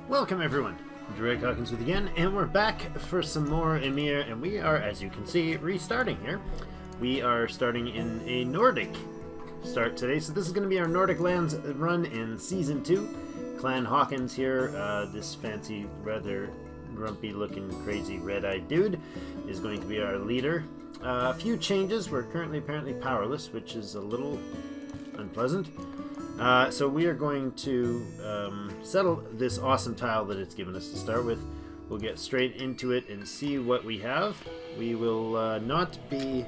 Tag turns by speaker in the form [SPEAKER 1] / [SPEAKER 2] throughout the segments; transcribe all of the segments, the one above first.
[SPEAKER 1] Welcome everyone, Direct Hawkins with again, and we're back for some more Ymir, and we are, as you can see, restarting here. We are starting in a Nordic start today, so this is going to be our Nordic lands run in Season 2. Clan Hawkins here, this fancy, rather grumpy looking, crazy red-eyed dude is going to be our leader. A few changes. We're currently apparently powerless, which is a little unpleasant. So we are going to settle this awesome tile that it's given us to start with. We'll get straight into it and see what we have. We will not be...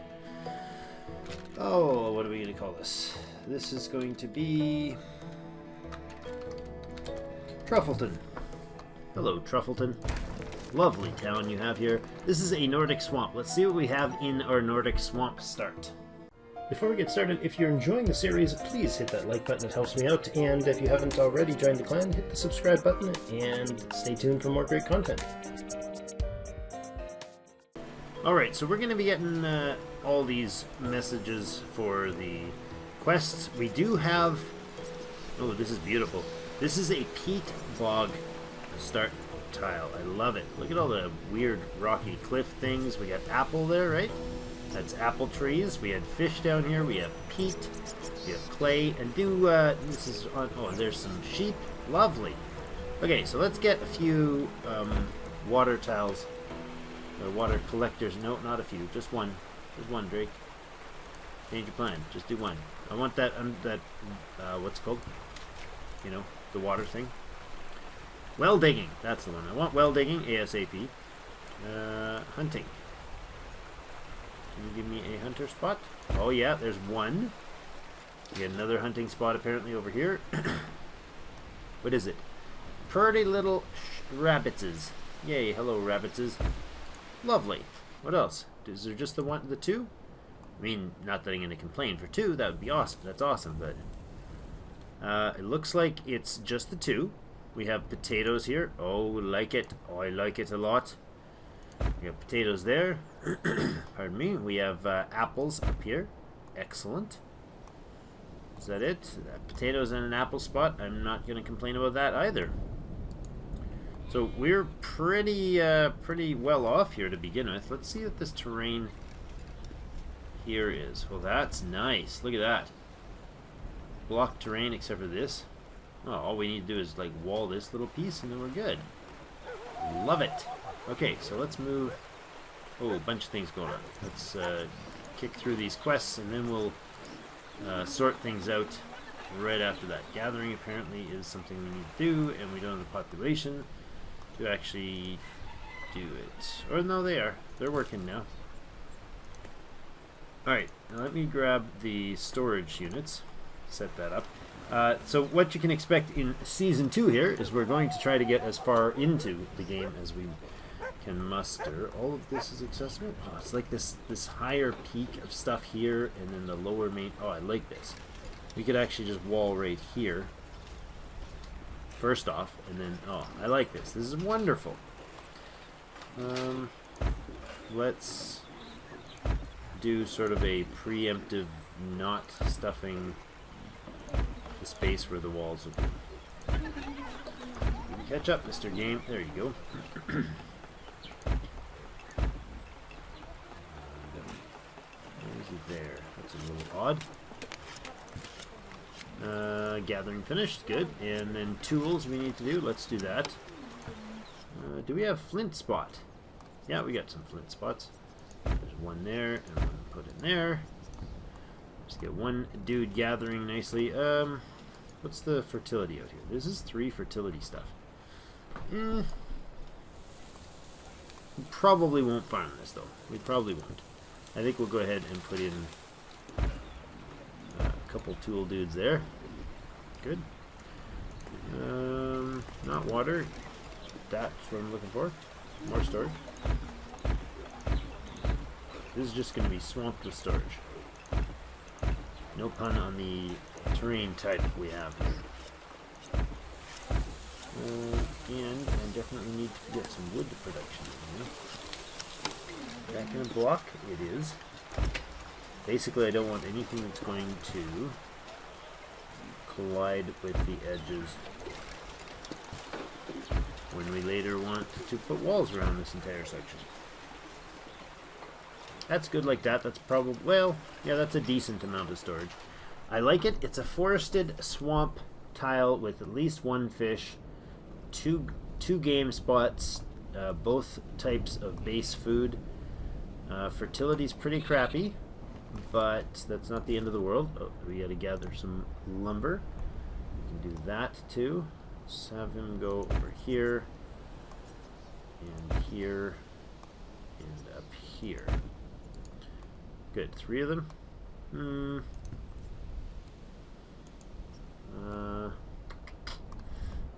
[SPEAKER 1] Oh, what are we going to call this? This is going to be... Truffleton. Hello, Truffleton. Lovely town you have here. This is a Nordic swamp. Let's see what we have in our Nordic swamp start.
[SPEAKER 2] Before we get started, if you're enjoying the series, please hit that like button, it helps me out, and if you haven't already joined the clan, hit the subscribe button, and stay tuned for more great content.
[SPEAKER 1] Alright, so we're going to be getting all these messages for the quests. We do have... Oh, this is beautiful. This is a peat bog start tile. I love it. Look at all the weird rocky cliff things. We got apple there, right? That's apple trees. We had fish down here. We have peat. We have clay. And this is on... Oh, there's some sheep. Lovely. Okay, so let's get a few water tiles. Or water collectors. No, not a few. Just one. Just one, Drake. Change your plan. Just do one. I want that, what's it called? You know, the water thing. Well digging. That's the one. I want well digging ASAP. Hunting. Can you give me a hunter spot? Oh yeah, there's one. We get another hunting spot apparently over here. What is it? Pretty little rabbitses. Yay, hello rabbitses. Lovely. What else? Is there just the two? I mean, not that I'm going to complain. For two, that would be awesome. That's awesome, but it looks like it's just the two. We have potatoes here. Oh, like it. Oh, I like it a lot. We have potatoes there. Pardon me. We have apples up here. Excellent. Is that it? Potatoes and an apple spot. I'm not going to complain about that either. So we're pretty well off here to begin with. Let's see what this terrain here is. Well, that's nice. Look at that. Block terrain except for this. Oh, all we need to do is like wall this little piece and then we're good. Love it. Okay, so let's move. Oh, a bunch of things going on. Let's kick through these quests and then we'll sort things out right after that. Gathering apparently is something we need to do, and we don't have the population to actually do it. Or no, they are. They're working now. Alright, now let me grab the storage units. Set that up. So what you can expect in Season 2 here is we're going to try to get as far into the game as we can muster. All of this is accessible. Oh, it's like this higher peak of stuff here and then the lower main... Oh, I like this. We could actually just wall right here. First off, and then... Oh, I like this. This is wonderful. Let's do sort of a preemptive not stuffing the space where the walls will be. Catch up, Mr. Game. There you go. There. That's a little odd. Gathering finished. Good. And then tools we need to do. Let's do that. Do we have flint spot? Yeah, we got some flint spots. There's one there and one put in there. Just get one dude gathering nicely. What's the fertility out here? This is 3 fertility stuff. We probably won't farm this though. We probably won't. I think we'll go ahead and put in a couple tool dudes there. Good. Not water. That's what I'm looking for. More storage. This is just going to be swamped with storage. No pun on the terrain type we have here. And I definitely need to get some wood production in here. That kind of block it is. Basically, I don't want anything that's going to collide with the edges. when we later want to put walls around this entire section. That's good like that. That's probably, well, yeah, that's a decent amount of storage. I like it. It's a forested swamp tile with at least one fish, two game spots, both types of base food. Fertility's pretty crappy, but that's not the end of the world. Oh, we gotta gather some lumber. We can do that too. Let's have him go over here, and here, and up here. Good, 3 of them.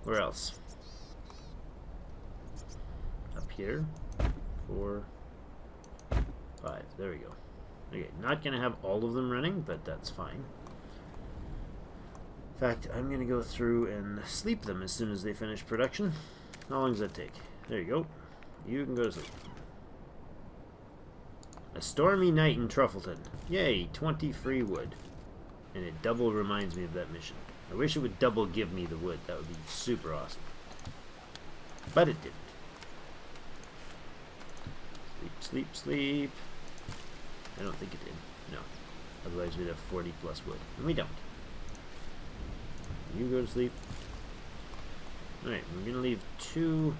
[SPEAKER 1] Where else? Up here. 4, 5. There we go. Okay, not gonna have all of them running, but that's fine. In fact, I'm gonna go through and sleep them as soon as they finish production. How long does that take? There you go. You can go to sleep. A stormy night in Truffleton. Yay, 20 free wood. And it double reminds me of that mission. I wish it would double give me the wood. That would be super awesome. But it didn't. Sleep, sleep, sleep. I don't think it did. No. Otherwise we'd have 40 plus wood. And we don't. You go to sleep. Alright, we're going to leave 2...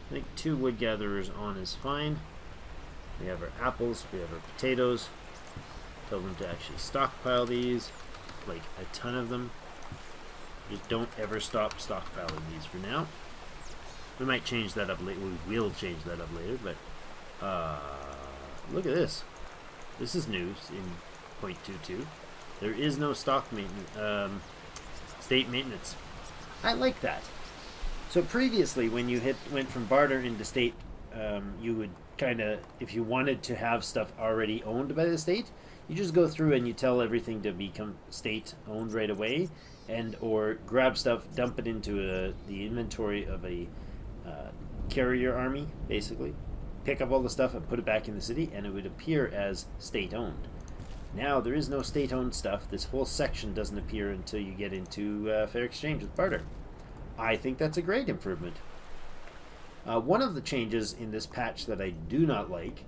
[SPEAKER 1] I think 2 wood gatherers on is fine. We have our apples, we have our potatoes. Tell them to actually stockpile these, like a ton of them. Just don't ever stop stockpiling these for now. We might change that up later. We will change that up later, but look at this. This is news in 0.22. There is no stock maintenance, state maintenance. I like that. So previously, when you went from barter into state, you would kind of, if you wanted to have stuff already owned by the state, you just go through and you tell everything to become state owned right away, and or grab stuff, dump it into the inventory of a carrier army, basically. Pick up all the stuff and put it back in the city, and it would appear as state owned. Now there is no state owned stuff. This whole section doesn't appear until you get into fair exchange with barter. I think that's a great improvement. One of the changes in this patch that I do not like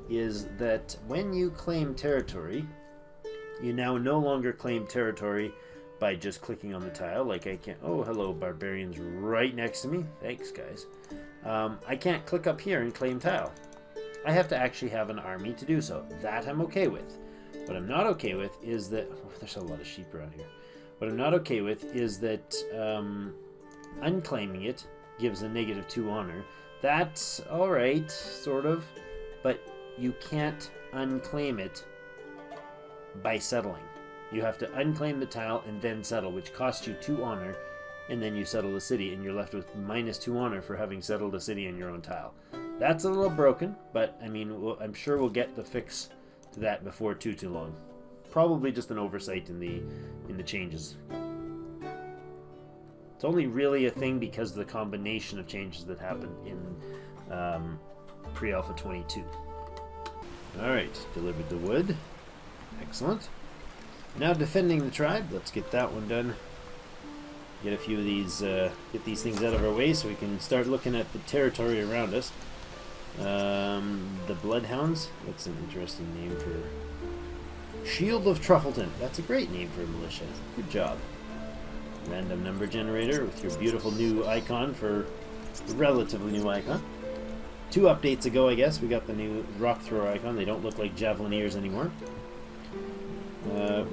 [SPEAKER 1] is that when you claim territory, you now no longer claim territory by just clicking on the tile. Like I can't, oh hello barbarians right next to me, thanks guys. I can't click up here and claim tile. I have to actually have an army to do so. That I'm okay with. What I'm not okay with is that, oh, there's a lot of sheep around here. What I'm not okay with is that unclaiming it gives a -2 honor. That's alright, sort of, but you can't unclaim it by settling. You have to unclaim the tile and then settle, which costs you 2 honor, and then you settle the city, and you're left with -2 honor for having settled a city in your own tile. That's a little broken, but I mean, I'm sure we'll get the fix to that before too long. Probably just an oversight in the changes. It's only really a thing because of the combination of changes that happened in pre-alpha 22. Alright, delivered the wood. Excellent. Now defending the tribe. Let's get that one done. Get a few of these, get these things out of our way so we can start looking at the territory around us. The Bloodhounds. That's an interesting name for... Shield of Truffleton. That's a great name for a militia. Good job. Random number generator with your beautiful new icon for a relatively new icon. 2 updates ago, I guess, we got the new rock thrower icon. They don't look like javelineers anymore.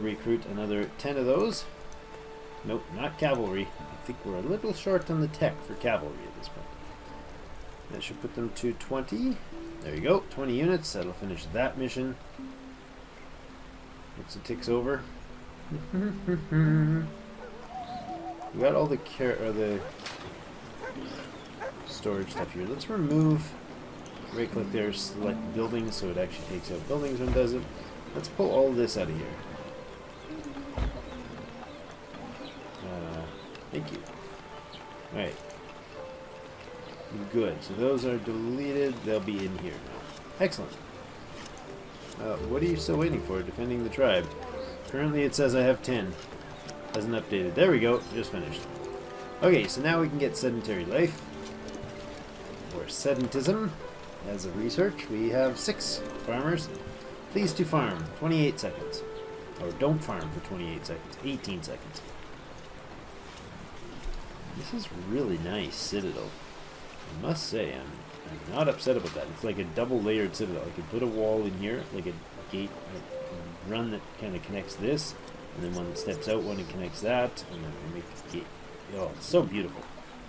[SPEAKER 1] Recruit another 10 of those. Nope, not cavalry. I think we're a little short on the tech for cavalry at this point. That should put them to 20. There you go, 20 units. That'll finish that mission. Once it ticks over. We got all the storage stuff here. Let's remove, right click there, select buildings, so it actually takes out buildings when it does it. Let's pull all this out of here. Thank you. Alright. Good. So those are deleted. They'll be in here now. Excellent. What are you still waiting for? Defending the tribe. Currently it says I have 10. Hasn't updated. There we go. Just finished. Okay, so now we can get sedentary life. or sedentism. As of research, we have 6 farmers. Please to farm, 28 seconds. Or don't farm for 28 seconds, 18 seconds. This is really nice citadel. I must say, I'm not upset about that. It's like a double layered citadel. I could put a wall in here, like a gate, a run that kind of connects this, and then one that steps out, one that connects that, and then we make a gate. Oh, it's so beautiful.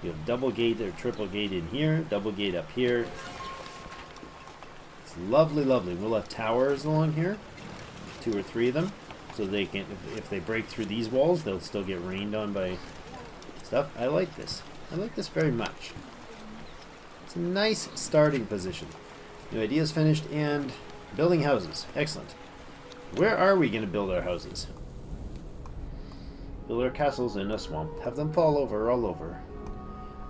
[SPEAKER 1] You have double gate or triple gate in here, double gate up here. It's lovely, lovely. We'll have towers along here, 2 or 3 of them, so they can, if they break through these walls, they'll still get rained on by stuff. I like this. I like this very much. It's a nice starting position. New ideas finished and building houses. Excellent. Where are we going to build our houses? Build our castles in a swamp. Have them fall over all over.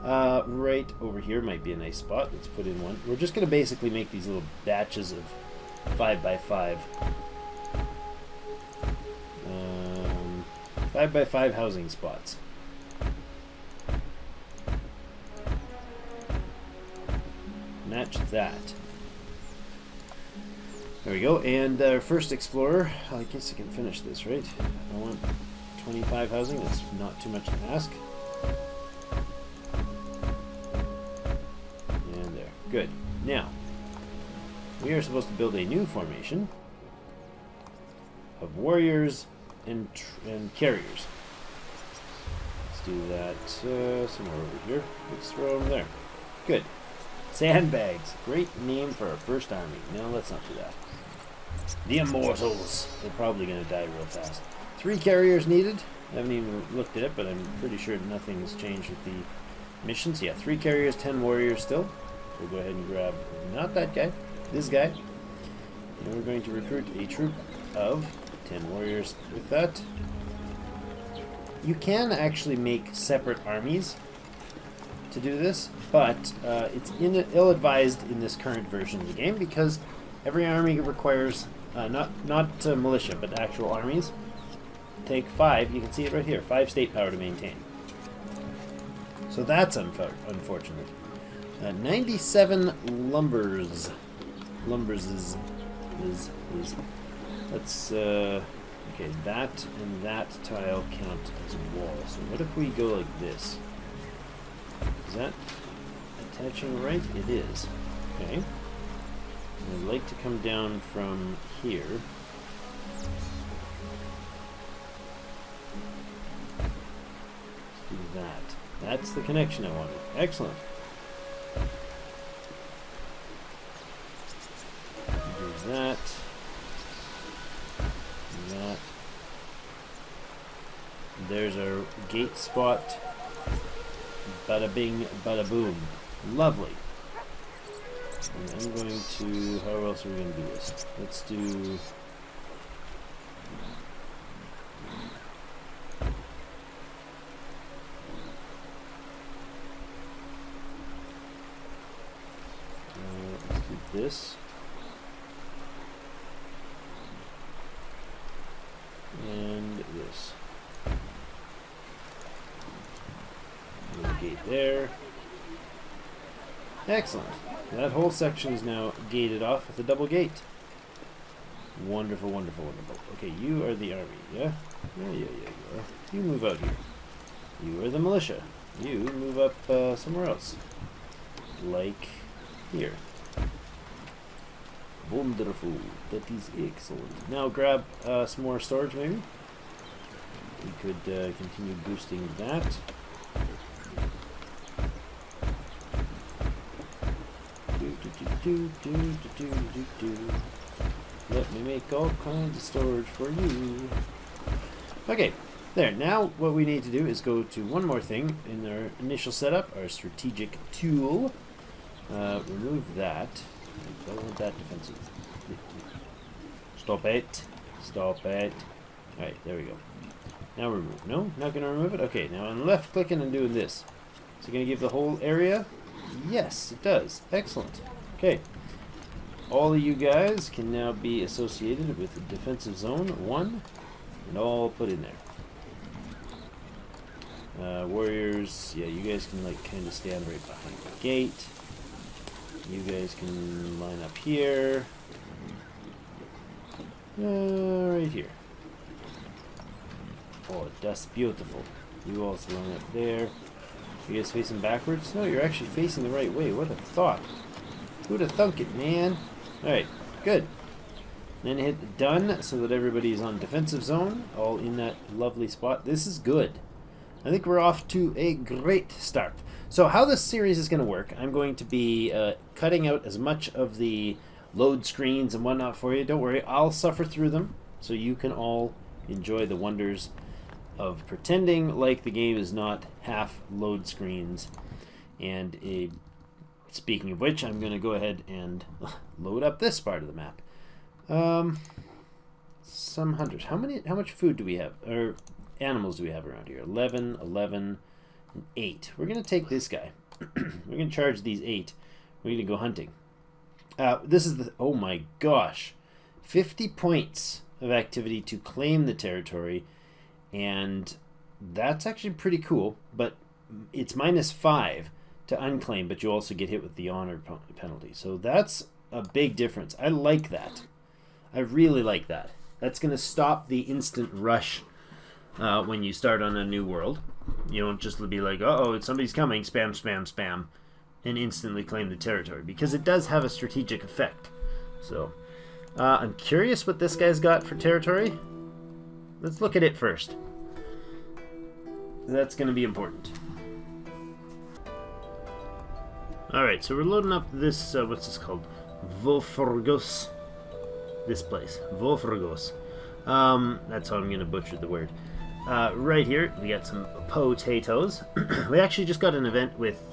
[SPEAKER 1] Right over here might be a nice spot. Let's put in one. We're just going to basically make these little batches of 5x5. 5x5 housing spots. Match that. There we go. And our first explorer. I guess I can finish this, right? I want 25 housing. That's not too much to ask. And there. Good. Now, we are supposed to build a new formation of warriors and carriers. Let's do that somewhere over here. Let's throw them there. Good. Sandbags. Great name for our first army. No, let's not do that. The Immortals. They're probably going to die real fast. 3 carriers needed. I haven't even looked at it, but I'm pretty sure nothing's changed with the missions. Yeah, 3 carriers, 10 warriors still. We'll go ahead and grab, not that guy, this guy. And we're going to recruit a troop of 10 warriors with that. You can actually make separate armies to do this, but it's ill-advised in this current version of the game because every army requires not militia, but actual armies. Take 5. You can see it right here. 5 state power to maintain. So that's unfortunate. 97 lumbers. Lumbers is. Let's okay. That and that tile count as a wall. So what if we go like this? Is that attaching right? It is. Okay. I'd like to come down from here. Let's do that. That's the connection I wanted. Excellent. Do that. Do that. There's our gate spot. Bada bing, bada boom. Lovely. And I'm going to... How else are we going to do this? Let's do... let's do this. And this. Gate there. Excellent. That whole section is now gated off with a double gate. Wonderful, wonderful, wonderful. Okay, you are the army, yeah? Yeah, you are. You move out here. You are the militia. You move up somewhere else. Like here. Wonderful. That is excellent. Now grab some more storage, maybe. We could continue boosting that. Let me make all kinds of storage for you. Okay, there. Now what we need to do is go to one more thing in our initial setup, our strategic tool. Remove that. I don't want that defensive. Stop it. Stop it. Alright, there we go. Now remove. No? Not going to remove it? Okay, now I'm left clicking and doing this. Is it going to give the whole area? Yes, it does. Excellent. Okay. All of you guys can now be associated with the defensive zone 1 and all put in there. Warriors, yeah, you guys can like kind of stand right behind the gate. You guys can line up here. Right here. Oh, that's beautiful. You also line up there. You guys facing backwards? No, you're actually facing the right way. What a thought. Who'd have thunk it, man? Alright, good. Then hit done so that everybody's on defensive zone, all in that lovely spot. This is good. I think we're off to a great start. So how this series is going to work, I'm going to be cutting out as much of the load screens and whatnot for you. Don't worry, I'll suffer through them so you can all enjoy the wonders of pretending like the game is not half load screens. And speaking of which, I'm going to go ahead and load up this part of the map. Some hunters. How much food do we have? Or animals do we have around here? 11, 11, and 8. We're going to take this guy. We're going to charge these 8. We're going to go hunting. This is the... Oh my gosh. 50 points of activity to claim the territory. And that's actually pretty cool. But it's -5 to unclaim, but you also get hit with the honor penalty. So that's a big difference. I like that. I really like that. That's going to stop the instant rush when you start on a new world. You don't just be like, uh-oh, somebody's coming, spam, spam, spam, and instantly claim the territory. Because it does have a strategic effect. So, I'm curious what this guy's got for territory. Let's look at it first. That's going to be important. Alright, so we're loading up this, what's this called? Volfurgos. This place. Volfurgos. That's how I'm going to butcher the word. Right here, we got some potatoes. We actually just got an event with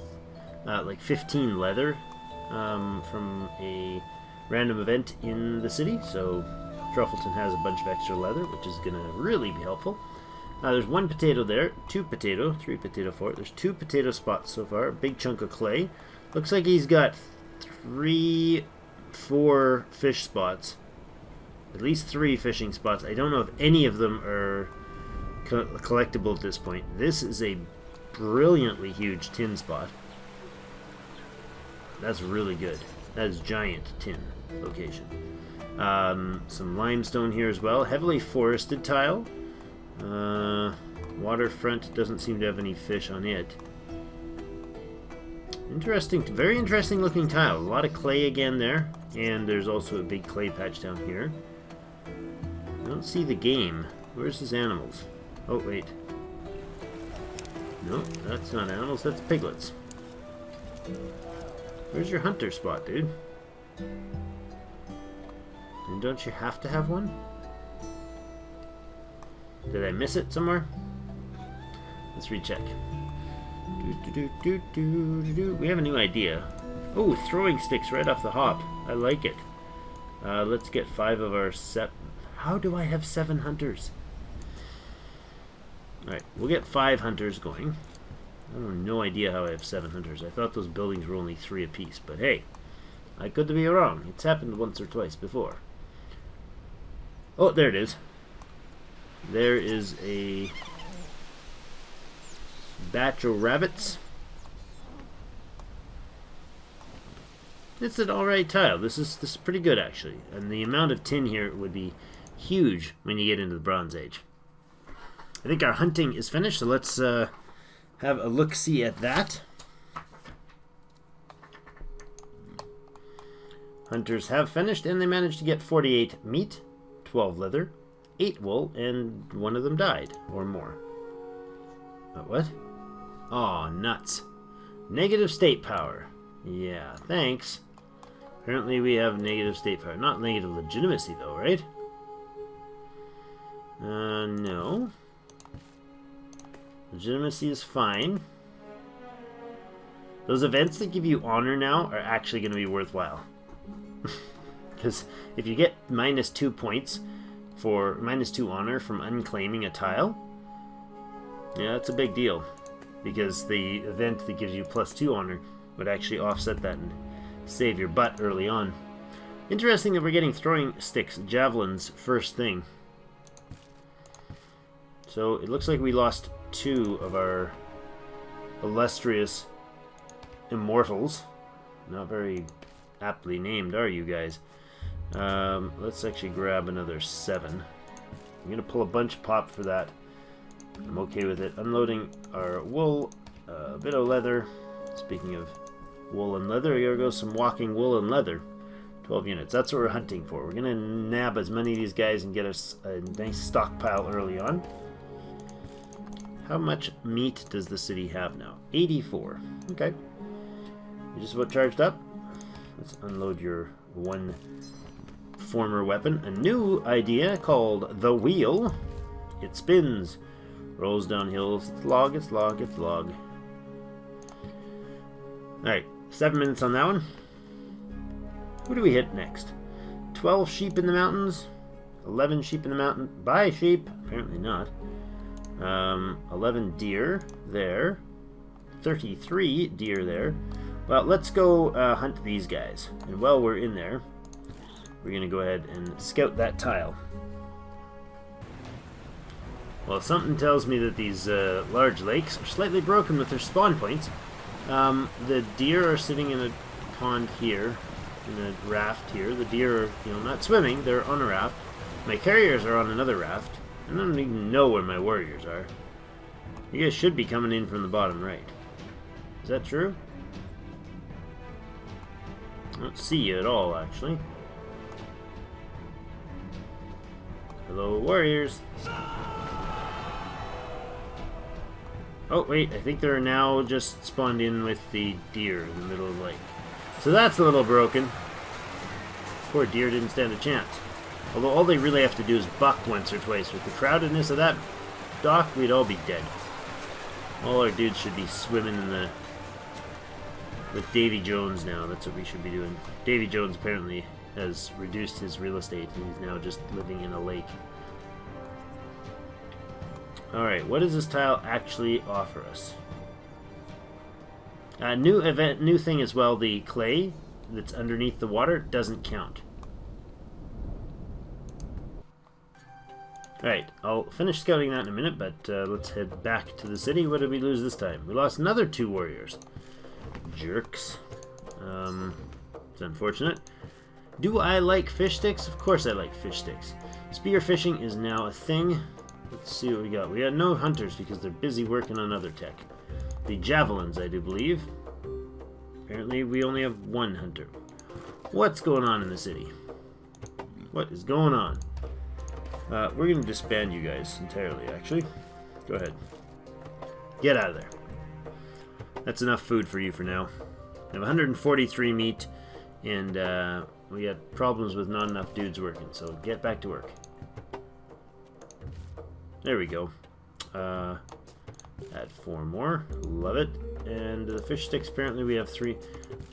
[SPEAKER 1] like 15 leather from a random event in the city. So Truffleton has a bunch of extra leather, which is going to really be helpful. There's 1 potato there, 2 potato, 3 potato, 4. There's 2 potato spots so far. A big chunk of clay. Looks like he's got 3, 4 fish spots. At least 3 fishing spots. I don't know if any of them are collectible at this point. This is a brilliantly huge tin spot. That's really good. That is giant tin location. Some limestone here as well. Heavily forested tile. Waterfront doesn't seem to have any fish on it. Interesting, very interesting looking tile. A lot of clay again there. And there's also a big clay patch down here. I don't see the game. Where's his animals? Oh, wait. No, that's not animals, that's piglets. Where's your hunter spot, dude? And don't you have to have one? Did I miss it somewhere? Let's recheck. We have a new idea. Oh, throwing sticks right off the hop. I like it. Let's get 5 of our set. How do I have 7 hunters? Alright, we'll get 5 hunters going. I have no idea how I have 7 hunters. I thought those buildings were only 3 apiece, but hey, I could be wrong. It's happened once or twice before. Oh, there it is. There is a batch of rabbits. It's an alright tile. This is pretty good actually, and the amount of tin here would be huge when you get into the Bronze Age. I think our hunting is finished, so let's have a look-see at that. Hunters have finished, and they managed to get 48 meat, 12 leather, 8 wool, and 1 of them died, or more. What? Aw, nuts. Negative state power. Yeah, thanks. Apparently we have negative state power. Not negative legitimacy, though, right? No. Legitimacy is fine. Those events that give you honor now are actually going to be worthwhile. Because if you get -2 points for -2 honor from unclaiming a tile, yeah, that's a big deal. Because the event that gives you +2 honor would actually offset that and save your butt early on. Interesting that we're getting throwing sticks, javelins, first thing. So it looks like we lost 2 of our illustrious immortals. Not very aptly named, are you guys? Let's actually grab another 7. I'm gonna pull a bunch of pop for that. I'm okay with it. Unloading our wool, a bit of leather. Speaking of wool and leather, here goes some walking wool and leather. 12 units. That's what we're hunting for. We're gonna nab as many of these guys and get us a nice stockpile early on. How much meat does the city have now? 84. Okay. You're just about charged up. Let's unload your one former weapon. A new idea called the wheel. It spins. Rolls down hills. It's log, it's log, it's log. Alright, 7 minutes on that one. Who do we hit next? 12 sheep in the mountains. 11 sheep in the mountain. Bye, sheep. Apparently not. 11 deer there. 33 deer there. Well, let's go hunt these guys. And while we're in there, we're going to go ahead and scout that tile. Well, something tells me that these large lakes are slightly broken with their spawn points. The deer are sitting in a pond here, in a raft here. The deer are, not swimming, they're on a raft. My carriers are on another raft. I don't even know where my warriors are. You guys should be coming in from the bottom right. Is that true? I don't see you at all, actually. Hello, warriors. Oh, wait, I think they're now just spawned in with the deer in the middle of the lake. So that's a little broken. Poor deer didn't stand a chance. Although all they really have to do is buck once or twice. With the crowdedness of that dock, we'd all be dead. All our dudes should be swimming in the... with Davy Jones now. That's what we should be doing. Davy Jones apparently has reduced his real estate and he's now just living in a lake. Alright, what does this tile actually offer us? New thing as well, the clay that's underneath the water doesn't count. Alright, I'll finish scouting that in a minute, but let's head back to the city. What did we lose this time? We lost another 2 warriors. Jerks. It's unfortunate. Do I like fish sticks? Of course I like fish sticks. Spear fishing is now a thing. Let's see what we got. We got no hunters because they're busy working on other tech. The javelins, I do believe. Apparently we only have 1 hunter. What's going on in the city? What is going on? We're going to disband you guys entirely, actually. Go ahead. Get out of there. That's enough food for you for now. We have 143 meat, and we got problems with not enough dudes working, so get back to work. There we go. Add 4 more. Love it. And the fish sticks, apparently we have 3.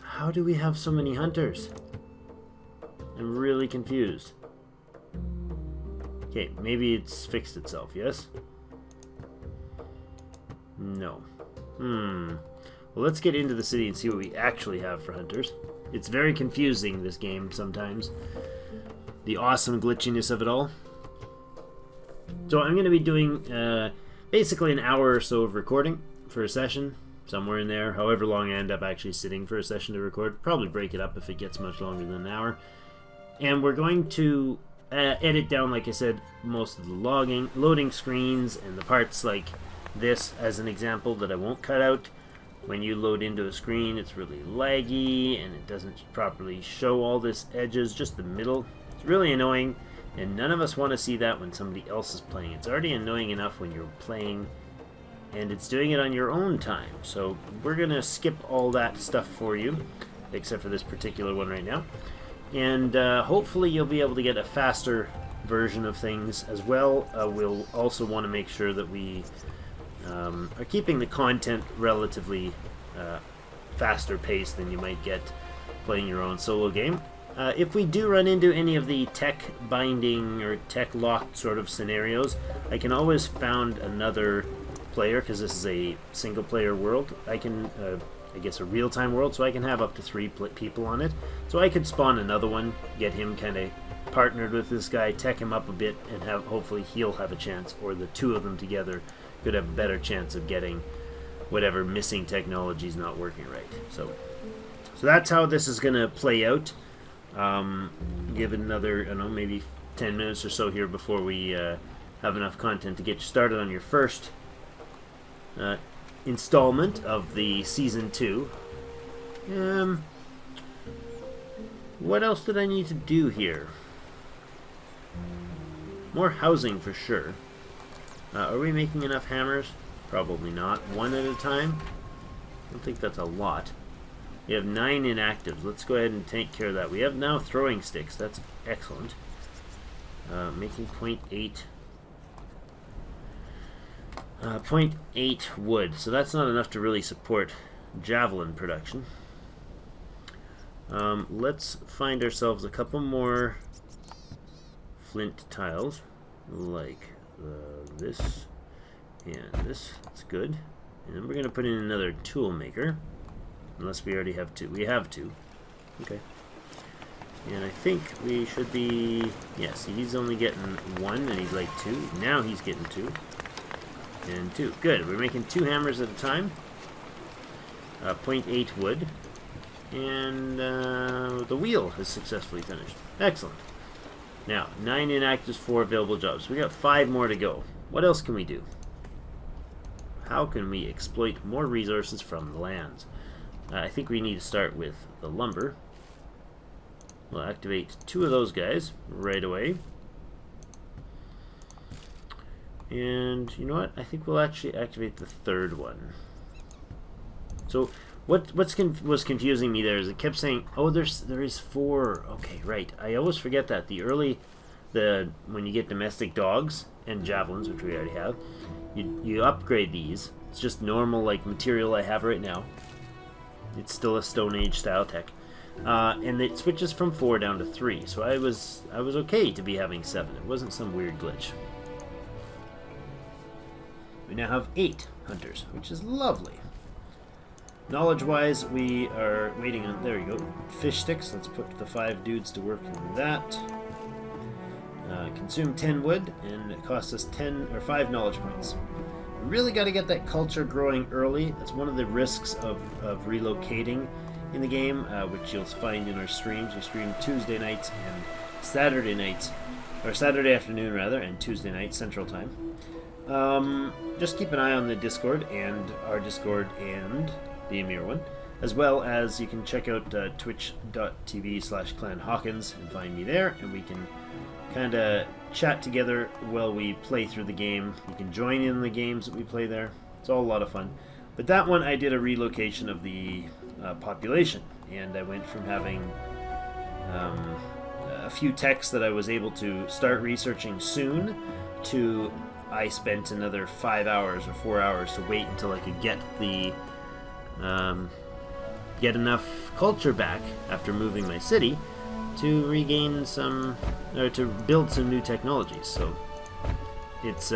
[SPEAKER 1] How do we have so many hunters? I'm really confused. Okay, maybe it's fixed itself, yes? No. Well, let's get into the city and see what we actually have for hunters. It's very confusing, this game, sometimes. The awesome glitchiness of it all. So I'm going to be doing basically an hour or so of recording for a session, somewhere in there, however long I end up actually sitting for a session to record. Probably break it up if it gets much longer than an hour. And we're going to edit down, like I said, most of the loading screens and the parts like this as an example that I won't cut out. When you load into a screen, it's really laggy and it doesn't properly show all this edges, just the middle. It's really annoying, and none of us want to see that when somebody else is playing. It's already annoying enough when you're playing, and it's doing it on your own time. So we're going to skip all that stuff for you, except for this particular one right now. And hopefully you'll be able to get a faster version of things as well. We'll also want to make sure that we are keeping the content relatively faster paced than you might get playing your own solo game. If we do run into any of the tech binding or tech locked sort of scenarios, I can always found another player, because this is a single player world. I can, I guess, a real-time world, so I can have up to 3 people on it. So I could spawn another one, get him kind of partnered with this guy, tech him up a bit, and hopefully he'll have a chance, or the 2 of them together could have a better chance of getting whatever missing technology is not working right. So So that's how this is going to play out. Give it another, I don't know, maybe 10 minutes or so here before we have enough content to get you started on your first installment of the Season 2. What else did I need to do here? More housing for sure. Are we making enough hammers? Probably not. One at a time? I don't think that's a lot. We have 9 inactives. Let's go ahead and take care of that. We have now throwing sticks. That's excellent. Making 0.8. 0.8 wood. So that's not enough to really support javelin production. Let's find ourselves a couple more flint tiles. Like this and this. That's good. And then we're going to put in another tool maker. Unless we already have 2. We have 2. Okay. And I think we should be... Yeah, see, he's only getting 1 and he'd like 2. Now he's getting 2. And 2. Good. We're making 2 hammers at a time. 0.8 wood. And the wheel has successfully finished. Excellent. Now, 9 inactives, 4 available jobs. We got 5 more to go. What else can we do? How can we exploit more resources from the lands? I think we need to start with the lumber. We'll activate 2 of those guys right away. And you know what? I think we'll actually activate the 3rd one. So what was confusing me there is it kept saying, oh, there is 4. Okay, right. I always forget that when you get domestic dogs and javelins, which we already have, you upgrade these. It's just normal like material I have right now. It's still a Stone Age style tech, and it switches from 4 down to 3. So I was okay to be having 7. It wasn't some weird glitch. We now have 8 hunters, which is lovely. Knowledge-wise, we are waiting on, there you go, fish sticks. Let's put the 5 dudes to work on that. Consume 10 wood, and it costs us 10 or 5 knowledge points. We really got to get that culture growing early. That's one of the risks of relocating in the game, which you'll find in our streams. We stream Tuesday nights and Saturday nights, or Saturday afternoon rather, and Tuesday night Central Time. Just keep an eye on the Discord and our Discord and the Ymir one, as well as you can check out twitch.tv/clan Hawkins and find me there, and we can kind of chat together while we play through the game. You can join in the games that we play there. It's all a lot of fun. But that one I did a relocation of the population, and I went from having a few techs that I was able to start researching soon to I spent another 5 hours or 4 hours to wait until I could get the get enough culture back after moving my city to regain some, or to build some new technologies. So it's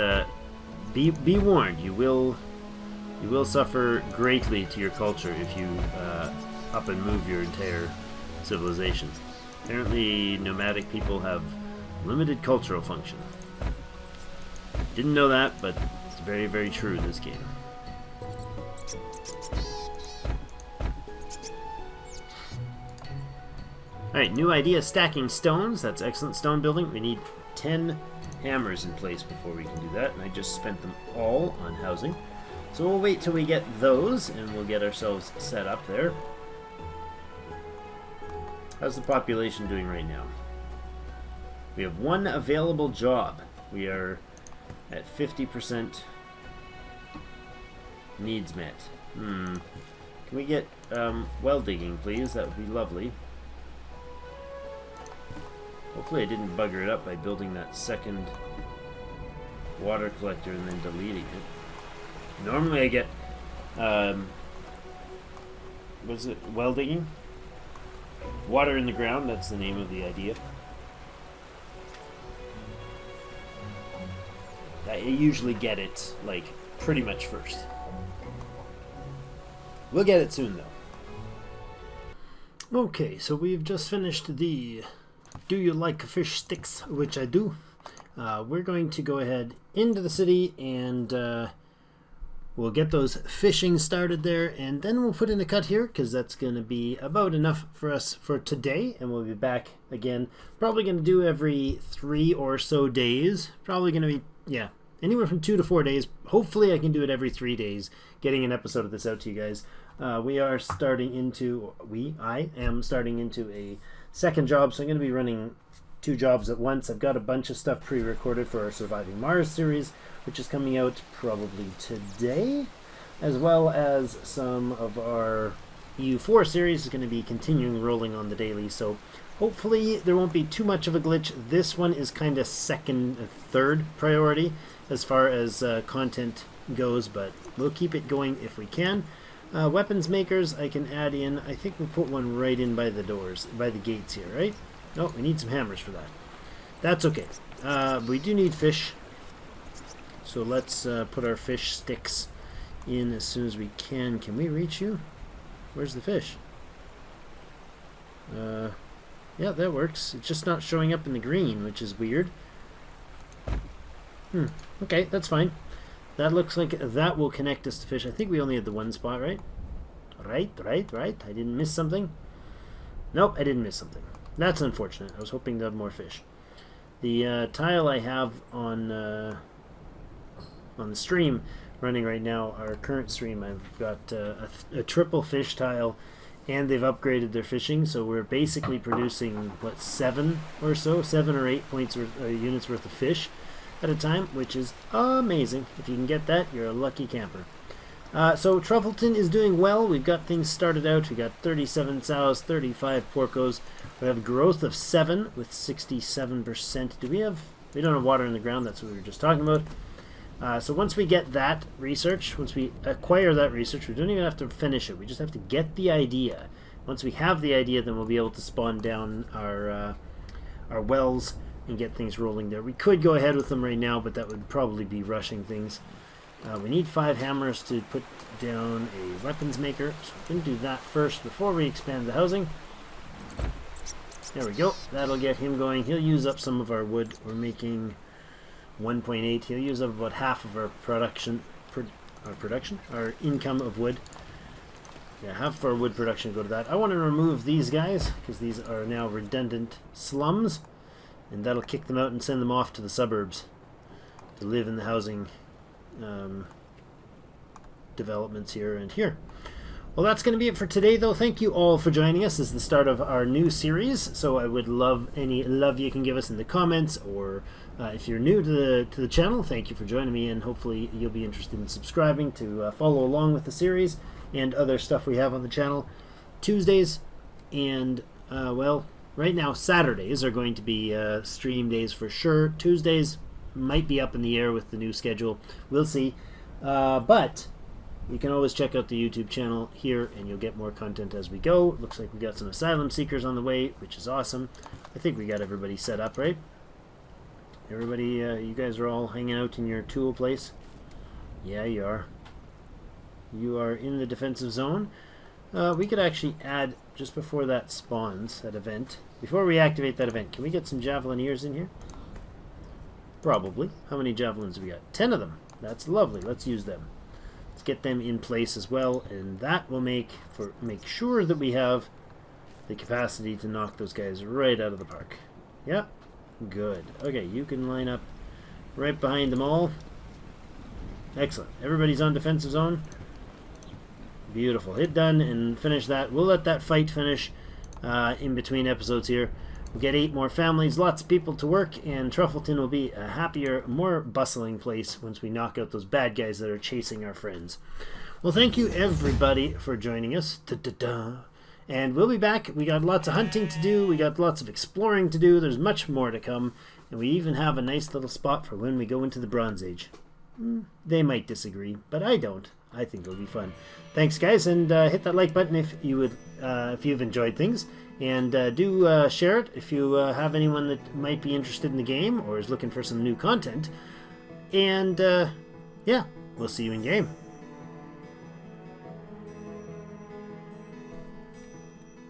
[SPEAKER 1] be warned, you will suffer greatly to your culture if you up and move your entire civilization. Apparently nomadic people have limited cultural function. Didn't know that, but it's very, very true in this game. Alright, new idea, stacking stones. That's excellent. Stone building. We need 10 hammers in place before we can do that, and I just spent them all on housing. So we'll wait till we get those, and we'll get ourselves set up there. How's the population doing right now? We have 1 available job. We are at 50% needs met. Can we get well digging, please? That would be lovely. Hopefully I didn't bugger it up by building that second water collector and then deleting it. Normally I get what is it? Well digging? Water in the ground, that's the name of the idea. I usually get it, like, pretty much first. We'll get it soon, though. Okay, so we've just finished the Do You Like Fish Sticks, which I do. We're going to go ahead into the city, and we'll get those fishing started there, and then we'll put in a cut here because that's going to be about enough for us for today, and we'll be back again. Probably going to do every 3 or so days. Probably going to be, yeah, anywhere from 2 to 4 days. Hopefully I can do it every 3 days, getting an episode of this out to you guys. I am starting into a second job, so I'm going to be running 2 jobs at once. I've got a bunch of stuff pre-recorded for our Surviving Mars series, which is coming out probably today, as well as some of our EU4 series is going to be continuing rolling on the daily, so hopefully there won't be too much of a glitch. This one is kind of third priority as far as content goes, but we'll keep it going if we can. Weapons makers I can add in. I think we'll put one right in by the doors, by the gates here, right? Oh, we need some hammers for that. That's okay. We do need fish, so let's put our fish sticks in as soon as we can. Can we reach you? Where's the fish? Yeah, that works. It's just not showing up in the green, which is weird. Okay, that's fine. That looks like that will connect us to fish. I think we only had the one spot, right? Right. I didn't miss something. Nope, I didn't miss something. That's unfortunate. I was hoping to have more fish. The tile I have on the stream running right now, our current stream, I've got a triple fish tile, and they've upgraded their fishing, so we're basically producing, what, 7 or 8 points units worth of fish at a time, which is amazing. If you can get that, you're a lucky camper. So Truffleton is doing well. We've got things started out. We got 37 sows, 35 porcos. We have growth of 7 with 67%. We don't have water in the ground. That's what we were just talking about. So once we get that research, once we acquire that research, we don't even have to finish it. We just have to get the idea. Once we have the idea, then we'll be able to spawn down our wells and get things rolling there. We could go ahead with them right now, but that would probably be rushing things. We need 5 hammers to put down a weapons maker, so we're going to do that first before we expand the housing. There we go. That'll get him going. He'll use up some of our wood. We're making 1.8. He'll use up about half of our our income of wood. Yeah, half of our wood production go to that. I want to remove these guys because these are now redundant slums, and that'll kick them out and send them off to the suburbs to live in the housing developments here and here. Well, that's going to be it for today, though. Thank you all for joining us. This is the start of our new series, so I would love any love you can give us in the comments, or if you're new to the channel, thank you for joining me, and hopefully you'll be interested in subscribing to follow along with the series and other stuff we have on the channel. Tuesdays and, well, right now Saturdays are going to be stream days for sure. Tuesdays might be up in the air with the new schedule. We'll see. But you can always check out the YouTube channel here, and you'll get more content as we go. Looks like we got some asylum seekers on the way, which is awesome. I think we got everybody set up, right? Everybody, you guys are all hanging out in your tool place? Yeah, you are. You are in the defensive zone. We could actually add, just before that spawns, that event, before we activate that event, can we get some javelineers in here? Probably. How many javelins have we got? 10 of them. That's lovely. Let's use them. Let's get them in place as well, and that will make sure that we have the capacity to knock those guys right out of the park. Yeah, good. Okay, you can line up right behind them all. Excellent. Everybody's on defensive zone. Beautiful. Hit done and finish that. We'll let that fight finish in between episodes here. We'll get 8 more families, lots of people to work, and Truffleton will be a happier, more bustling place once we knock out those bad guys that are chasing our friends. Well, thank you everybody for joining us. And we'll be back. We got lots of hunting to do. We got lots of exploring to do. There's much more to come. And we even have a nice little spot for when we go into the Bronze Age. They might disagree, but I don't. I think it'll be fun. Thanks, guys, and hit that like button if you've enjoyed things. And do share it if you have anyone that might be interested in the game or is looking for some new content. And yeah, we'll see you in game.